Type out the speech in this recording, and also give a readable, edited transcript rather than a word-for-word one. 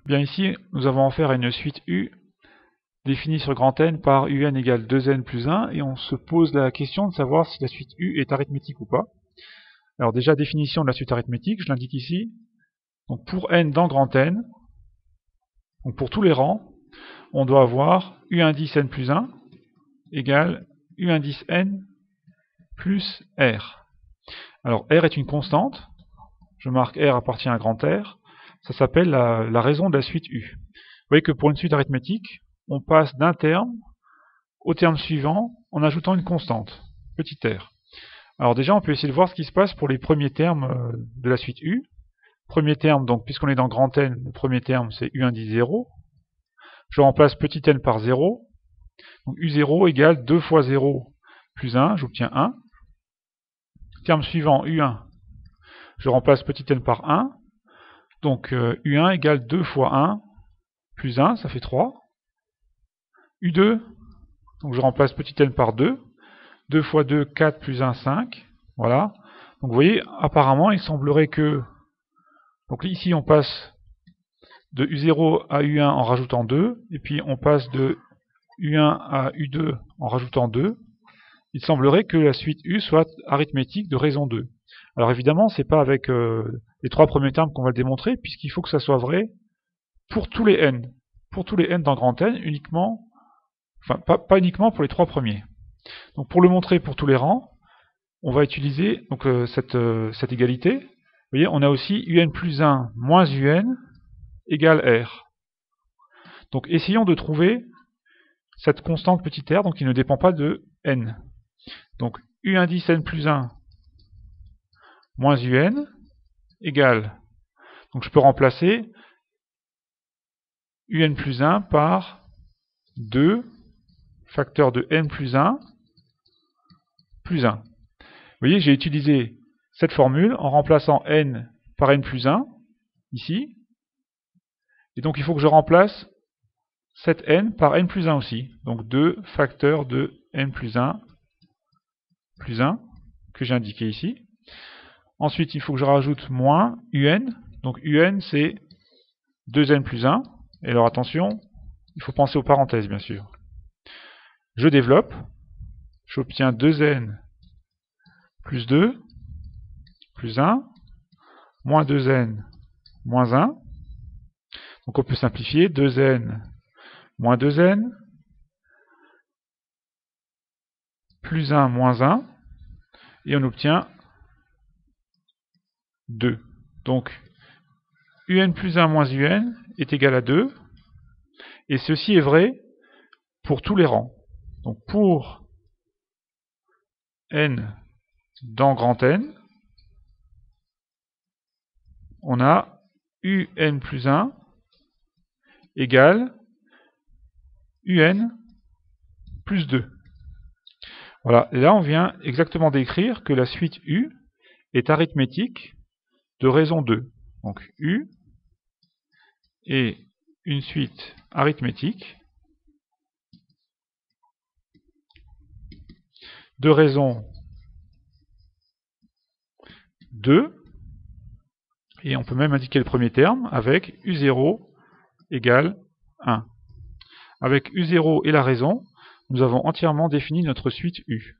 Bien ici, nous avons affaire à une suite U définie sur grand N par UN égale 2N plus 1, et on se pose la question de savoir si la suite U est arithmétique ou pas. Alors déjà, définition de la suite arithmétique, je l'indique ici. Donc pour N dans grand N, donc pour tous les rangs, on doit avoir U indice N plus 1 égale U indice N plus R. Alors R est une constante, je marque R appartient à grand R, ça s'appelle la raison de la suite U. Vous voyez que pour une suite arithmétique, on passe d'un terme au terme suivant en ajoutant une constante, petit r. Alors déjà, on peut essayer de voir ce qui se passe pour les premiers termes de la suite U. Premier terme, donc puisqu'on est dans grand N, le premier terme c'est U indice 0. Je remplace petit n par 0. Donc U0 égale 2 fois 0 plus 1, j'obtiens 1. Terme suivant, U1, je remplace petit n par 1. Donc U1 égale 2 fois 1 plus 1, ça fait 3. U2, donc je remplace petit n par 2. 2 fois 2, 4 plus 1, 5. Voilà. Donc vous voyez, apparemment, il semblerait que... Donc ici, on passe de U0 à U1 en rajoutant 2. Et puis on passe de U1 à U2 en rajoutant 2. Il semblerait que la suite U soit arithmétique de raison 2. Alors évidemment, c'est pas avec les trois premiers termes qu'on va le démontrer, puisqu'il faut que ça soit vrai pour tous les n. Pour tous les n dans grand N, uniquement... Enfin, pas uniquement pour les trois premiers. Donc pour le montrer pour tous les rangs, on va utiliser donc, cette égalité. Vous voyez, on a aussi UN plus 1 moins UN égale R. Donc essayons de trouver cette constante petit r, donc qui ne dépend pas de n. Donc U indice n plus 1 moins UN égale, donc je peux remplacer UN plus 1 par 2 facteur de n plus 1 plus 1. Vous voyez, j'ai utilisé cette formule en remplaçant n par n plus 1, ici. Et donc il faut que je remplace cette n par n plus 1 aussi. Donc 2 facteurs de n plus 1, que j'ai indiqué ici. Ensuite, il faut que je rajoute moins un. Donc un, c'est 2n plus 1. Et alors attention, il faut penser aux parenthèses, bien sûr. Je développe. J'obtiens 2n plus 2, plus 1, moins 2n, moins 1. Donc on peut simplifier 2n moins 2n, plus 1 moins 1, et on obtient 2. Donc un plus 1 moins un est égal à 2, et ceci est vrai pour tous les rangs. Donc pour n dans grand N, on a un plus 1 égale un plus 2. Voilà, et là on vient exactement d'écrire que la suite U est arithmétique de raison 2. Donc U est une suite arithmétique de raison 2, et on peut même indiquer le premier terme avec U0 égale 1. Avec U0 et la raison, nous avons entièrement défini notre suite U.